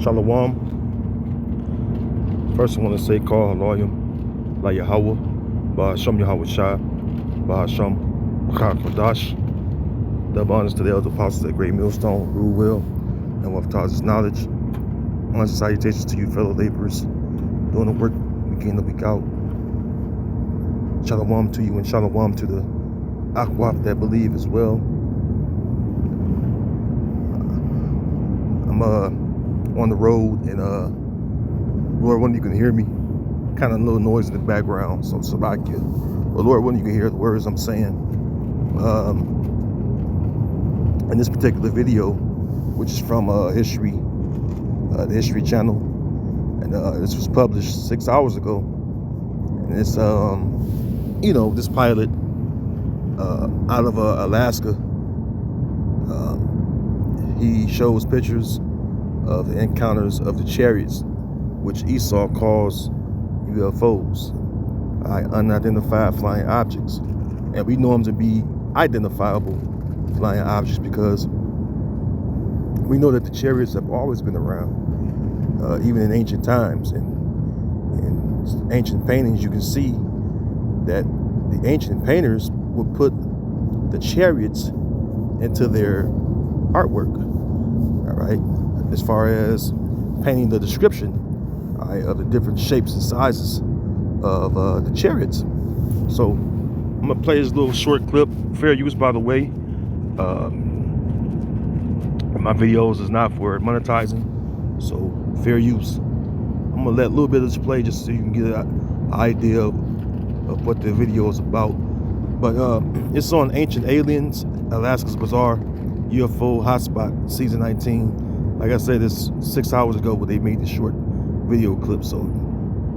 Shalom. First, I want to say, call Haloyim, La Yahweh, Ba'asham Yahweh Shai, Ba'asham Kodash. Double honors to the elder apostles at Great Millstone, rule well, and what taught us knowledge. Honors and salutations to you, fellow laborers, doing the work week in and week out. Shalom to you, and shalom to the Akwab that believe as well. I'm on the road, and Lord willing, you can hear me. Kind of a little noise in the background, so Salakia. But Lord willing, you can hear the words I'm saying. In this particular video, which is from the History Channel, and this was published 6 hours ago. And it's this pilot out of Alaska. He shows pictures of the encounters of the chariots, which Esau calls UFOs, unidentified flying objects. And we know them to be identifiable flying objects because we know that the chariots have always been around, even in ancient times. And in ancient paintings, you can see that the ancient painters would put the chariots into their artwork, all right, as far as painting the description, all right, of the different shapes and sizes of the chariots. So I'm gonna play this little short clip, fair use by the way. My videos is not for monetizing, so fair use. I'm gonna let a little bit of this play just so you can get an idea of what the video is about. But it's on Ancient Aliens, Alaska's Bizarre UFO Hotspot, Season 19. Like I said, it's 6 hours ago where they made this short video clip. So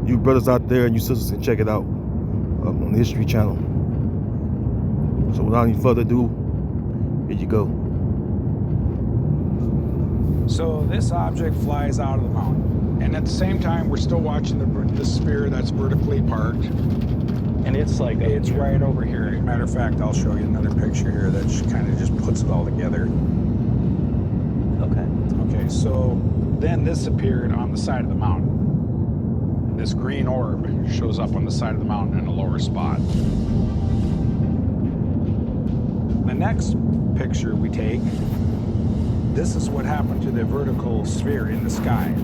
you brothers out there and you sisters can check it out on the History Channel. So without any further ado, here you go. So this object flies out of the mountain, and at the same time we're still watching the sphere that's vertically parked, and it's right over here. Matter of fact, I'll show you another picture here that kind of just puts it all together. Okay, so then this appeared on the side of the mountain. This green orb shows up on the side of the mountain in a lower spot. The next picture we take, this is what happened to the vertical sphere in the sky.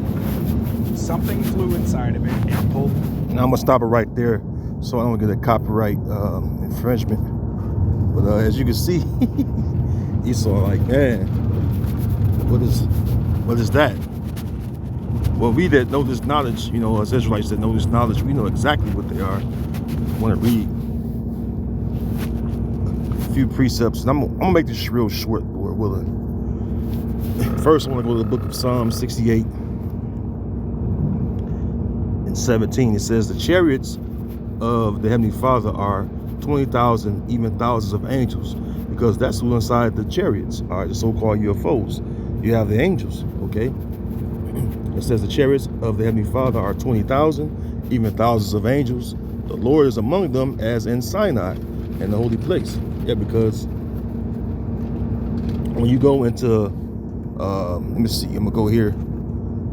Something flew inside of it and pulled. Now I'm gonna stop it right there so I don't get a copyright infringement. But as you can see, Esau like, man, what is that? Well, we that know this knowledge, as Israelites that know this knowledge, we know exactly what they are. I want to read a few precepts, and I'm gonna make this real short, Lord willing. First, I want to go to the book of Psalm 68 and 17. It says, the chariots of the Heavenly Father are 20,000, even thousands of angels, because that's who inside the chariots are, the so-called UFOs. You have the angels, okay? It says the chariots of the Heavenly Father are 20,000, even thousands of angels. The Lord is among them as in Sinai, in the holy place. Yeah, because when you go into let me see, I'm gonna go here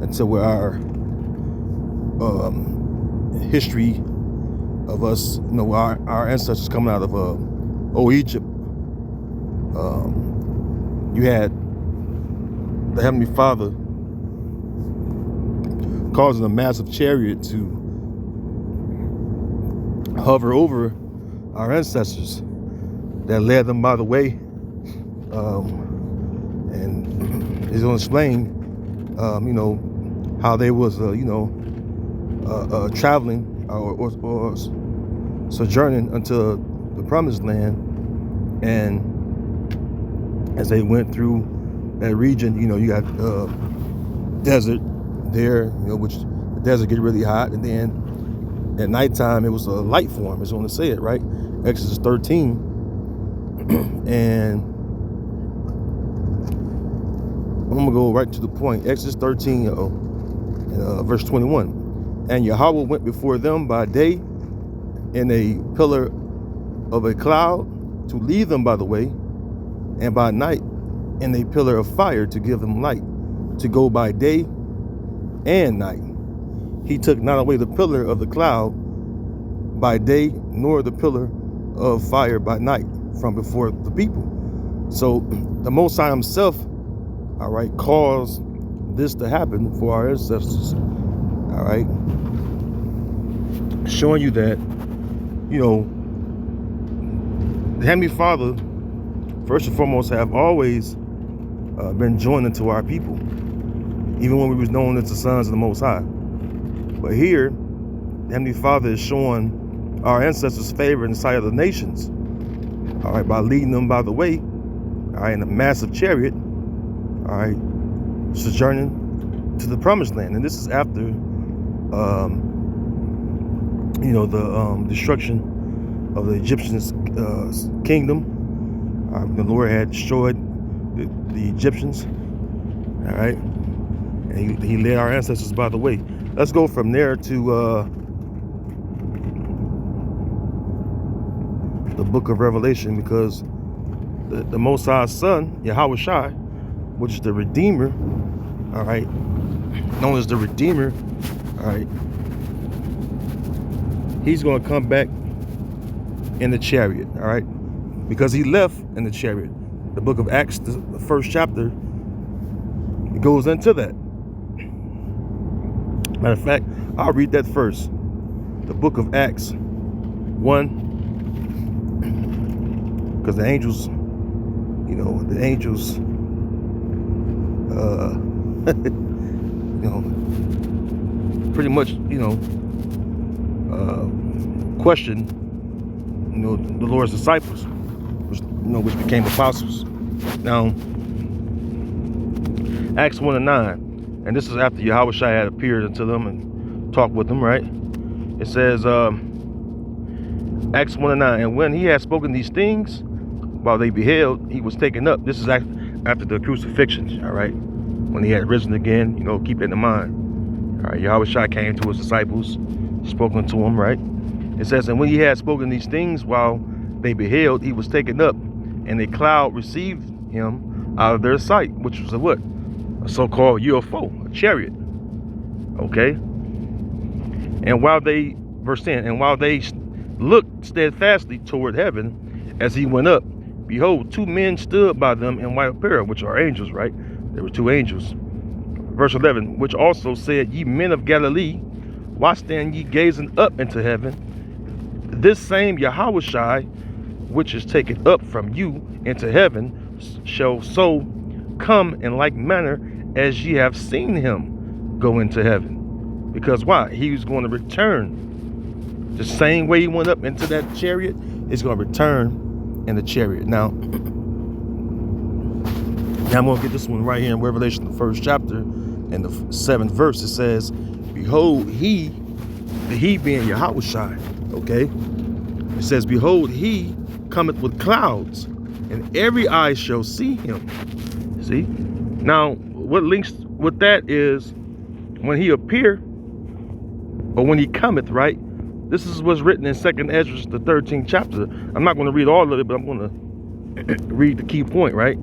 until where our history of us, our ancestors coming out of old Egypt. You had the Heavenly Father causing a massive chariot to hover over our ancestors that led them by the way, and he's going to explain, how they was, traveling or sojourning unto the Promised Land, and as they went through that region, you got desert there, which the desert get really hot, and then at nighttime it was a light form. It's going to say it right, Exodus 13, and I'm gonna go right to the point. Exodus 13, verse 21. And Yahweh went before them by day in a pillar of a cloud to lead them by the way, and by night in a pillar of fire to give them light, to go by day and night. He took not away the pillar of the cloud by day, nor the pillar of fire by night from before the people. So the Most High himself, all right, caused this to happen for our ancestors, all right, showing you that, you know, the Heavenly Father, first and foremost, have always been joined into our people, even when we was known as the sons of the Most High. But here, the Heavenly Father is showing our ancestors favor in the sight of the nations, all right, by leading them by the way, all right, in a massive chariot, all right, sojourning to the promised land. And this is after, you know, the destruction of the Egyptians' kingdom. The Lord had destroyed the Egyptians, all right, and he led our ancestors by the way. Let's go from there to the book of Revelation, because the Most High's Son, Yahweh Shai, which is the Redeemer, all right, known as the Redeemer, all right, he's going to come back in the chariot, all right, because he left in the chariot. The book of Acts, the first chapter, it goes into that. Matter of fact, I'll read that first. The book of Acts 1, because the angels, you know, you know, pretty much, you know, questioned, you know, the Lord's disciples, which became apostles. Now, Acts 1:9, and this is after Yahweh Shai had appeared unto them and talked with them, right? It says, Acts 1:9, and when he had spoken these things, while they beheld, he was taken up. This is after the crucifixion, all right? When he had risen again, you know, keep it in mind. All right, Yahweh Shai came to his disciples, spoken to them, right? It says, and when he had spoken these things while they beheld, he was taken up, and a cloud received him out of their sight, which was a what? A so-called UFO, a chariot, okay? And while they, verse 10, and while they looked steadfastly toward heaven as he went up, behold, two men stood by them in white apparel, which are angels, right? There were two angels. Verse 11, which also said, ye men of Galilee, why stand ye gazing up into heaven? This same Yahweh Shai, which is taken up from you into heaven, shall so come in like manner as ye have seen him go into heaven. Because why? He was going to return. The same way he went up into that chariot, he's going to return in the chariot. Now I'm going to get this one right here in Revelation, the first chapter, and the 7th verse. It says, behold, he being Yahweh Shai, okay? It says, behold, he cometh with clouds, and every eye shall see him. See? Now, what links with that is when he appear, or when he cometh, right? This is what's written in 2nd Ezra, the 13th chapter. I'm not going to read all of it, but I'm going to read the key point, right?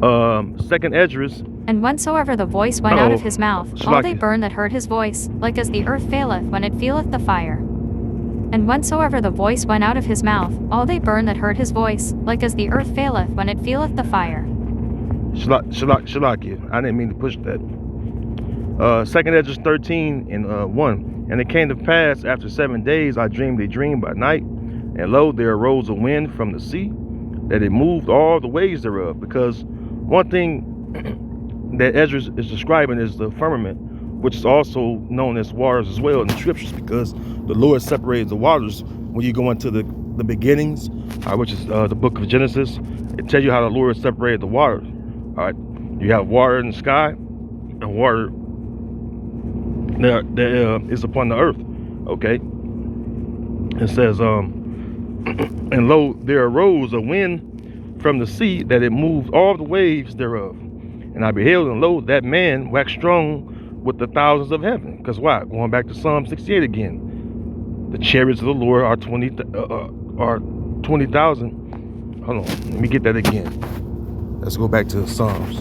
2nd Ezra. And whensoever the voice went out of his mouth, all they burn that heard his voice, like as the earth faileth when it feeleth the fire. And whensoever the voice went out of his mouth, all they burn that heard his voice, like as the earth faileth when it feeleth the fire. Shalakia. I didn't mean to push that. 2nd Ezra 13 and 1. And it came to pass after 7 days, I dreamed a dream by night, and lo, there arose a wind from the sea, that it moved all the waves thereof. Because one thing that Ezra is describing is the firmament, which is also known as waters as well in the scriptures, because the Lord separated the waters. When you go into the beginnings, which is the book of Genesis, it tells you how the Lord separated the waters. All right, you have water in the sky and water that is upon the earth. Okay, it says, and lo, there arose a wind from the sea, that it moved all the waves thereof. And I beheld, and lo, that man waxed strong with the thousands of heaven. Because why? Going back to Psalm 68 again. The chariots of the Lord are 20,000. Hold on, let me get that again. Let's go back to the Psalms.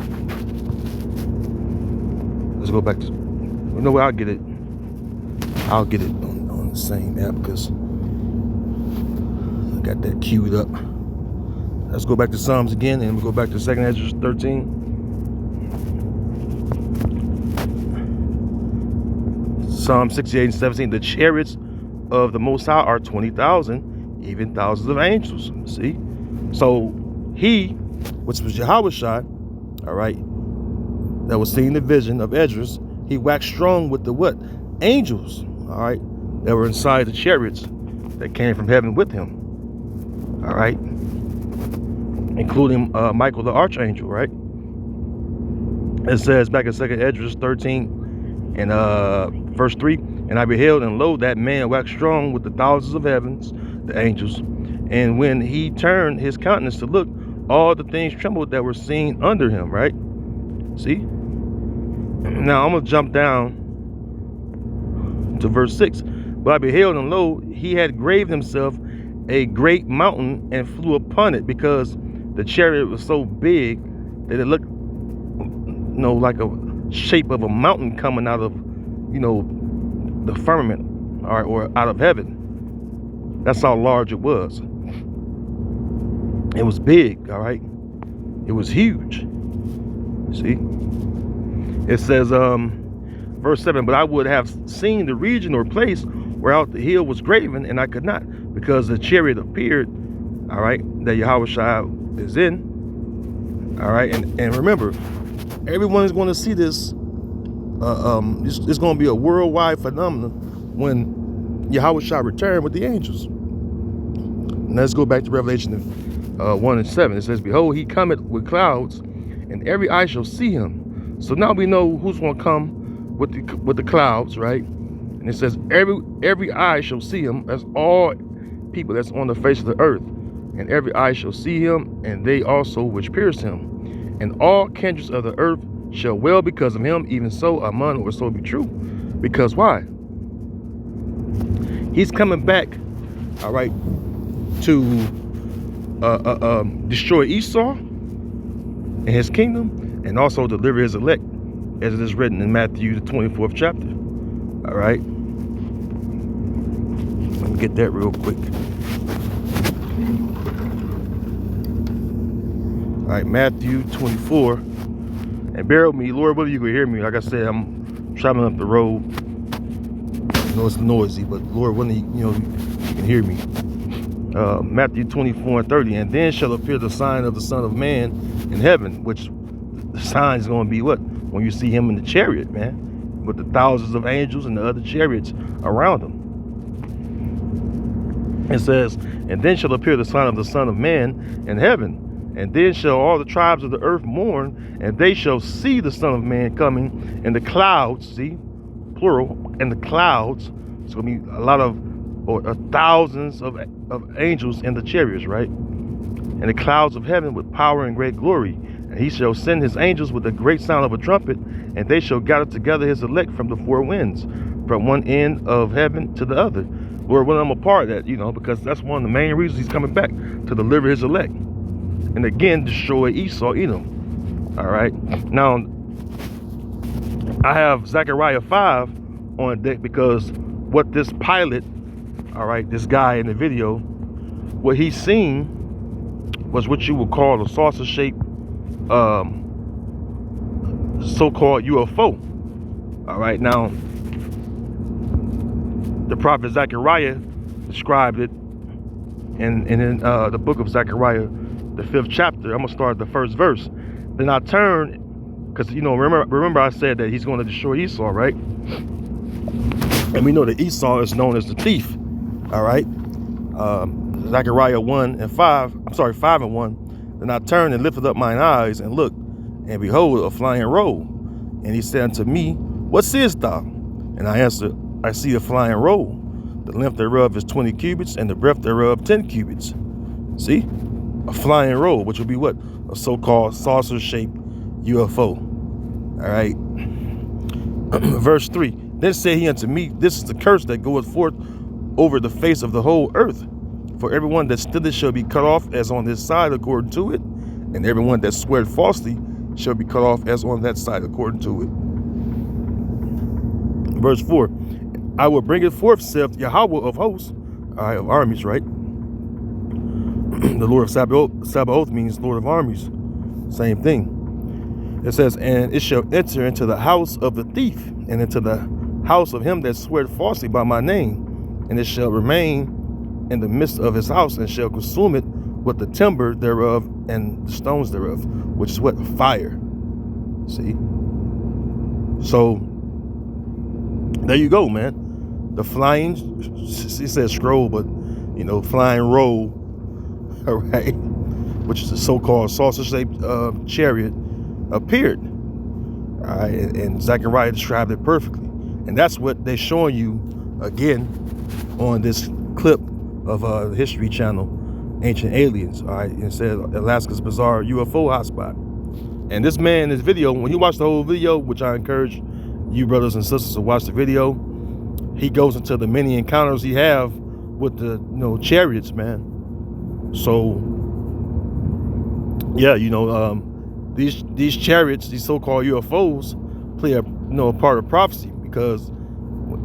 Let's go back to, you know what, I'll get it on the same app because I got that queued up. Let's go back to Psalms again, and we'll go back to 2nd Ezra 13. Psalm 68 and 17, the chariots of the Most High are 20,000, even thousands of angels. See? So he, which was Yahushua, all right, that was seeing the vision of Esdras, he waxed strong with the what? Angels, all right, that were inside the chariots that came from heaven with him, all right, including Michael the archangel, right? It says back in 2nd Esdras 13 and verse 3, and I beheld, and lo, that man waxed strong with the thousands of heavens, the angels, and when he turned his countenance to look, all the things trembled that were seen under him, right? See? Now I'm gonna jump down to verse 6. But I beheld, and lo, he had graved himself a great mountain and flew upon it, because the chariot was so big that it looked, you know, like a shape of a mountain coming out of, you know, the firmament, or out of heaven. That's how large it was. It was big, all right? It was huge. See? It says, verse 7, but I would have seen the region or place whereout the hill was graven, and I could not, because the chariot appeared, all right, that Yahushua is in, all right? And remember, everyone is going to see this. It's going to be a worldwide phenomenon when Yahushua returned with the angels. And let's go back to Revelation 1 and 7. It says, behold, he cometh with clouds, and every eye shall see him. So now we know who's going to come with the clouds, right? And it says every eye shall see him. That's all people that's on the face of the earth. And every eye shall see him, and they also which pierced him. And all kindreds of the earth shall wail because of him. Even so, Amen, or so be true. Because why? He's coming back, all right, to destroy Esau and his kingdom, and also deliver his elect, as it is written in Matthew the 24th chapter. All right, let me get that real quick. All right, Matthew 24. And bear with me, Lord, whether you can hear me. Like I said, I'm traveling up the road. I know it's noisy, but Lord, when you can hear me. Matthew 24 and 30. And then shall appear the sign of the Son of Man in heaven, which the sign is going to be what? When you see him in the chariot, man, with the thousands of angels and the other chariots around him. It says, and then shall appear the sign of the Son of Man in heaven. And then shall all the tribes of the earth mourn, and they shall see the Son of Man coming in the clouds, see, plural, in the clouds. It's going to be a lot of, or thousands of angels in the chariots, right? In the clouds of heaven with power and great glory. And he shall send his angels with a great sound of a trumpet, and they shall gather together his elect from the four winds, from one end of heaven to the other. Lord, when I'm a part of that, you know, because that's one of the main reasons he's coming back, to deliver his elect. And again, destroy Esau, Edom. All right. Now, I have Zechariah 5 on deck, because what this pilot, all right, this guy in the video, what he's seen was what you would call a saucer-shaped so-called UFO. All right. Now, the prophet Zechariah described it in the book of Zechariah, the 5th chapter. I'm gonna start at the first verse. Then I turned, because remember I said that he's going to destroy Esau, right? And we know that Esau is known as the thief. All right. Zechariah 1 and 5. I'm sorry, 5 and 1. Then I turned and lifted up mine eyes and looked, and behold, a flying roll. And he said unto me, what seest thou? And I answered, I see a flying roll. The length thereof is 20 cubits, and the breadth thereof 10 cubits. See? A flying roll, which would be what? A so-called saucer-shaped UFO. All right. Verse 3. Then said he unto me, this is the curse that goeth forth over the face of the whole earth. For everyone that stealeth shall be cut off as on this side according to it, and everyone that sweareth falsely shall be cut off as on that side according to it. Verse 4. I will bring it forth, saith Yahweh of hosts, all right, of armies, right? The Lord of Sabaoth means Lord of armies. Same thing. It says, and it shall enter into the house of the thief, and into the house of him that swear falsely by my name, and it shall remain in the midst of his house, and shall consume it with the timber thereof and the stones thereof, which is what? Fire. See? So there you go, man. The flying, he says scroll, but you know, flying roll, all right, which is a so-called saucer-shaped chariot, appeared. All right, and Zechariah described it perfectly. And that's what they're showing you again on this clip of the History Channel, Ancient Aliens. All right, and it says Alaska's bizarre UFO hotspot. And this man, this video, when you watch the whole video, which I encourage you brothers and sisters to watch the video, he goes into the many encounters he have with the chariots, man. So yeah, these chariots, these so-called UFOs, play a part of prophecy, because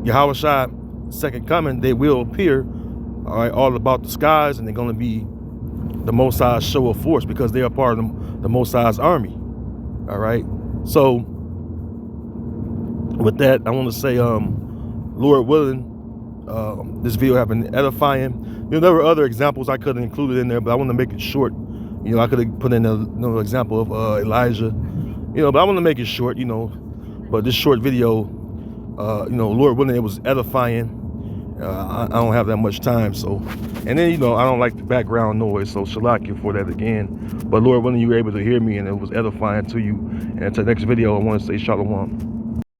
Yahweh Shai, second coming, they will appear, all right, all about the skies, and they're going to be the Most High's show of force, because they are part of the Most High's army. All right. So with that, I want to say, Lord willing, this video has been edifying. There were other examples I could have included in there, but I want to make it short. I could have put in another example of Elijah, but I want to make it short, but this short video, Lord willing, it was edifying. I don't have that much time, so, and then, I don't like the background noise, so shalakia for that again. But Lord willing, you were able to hear me, and it was edifying to you. And until the next video, I want to say shalom.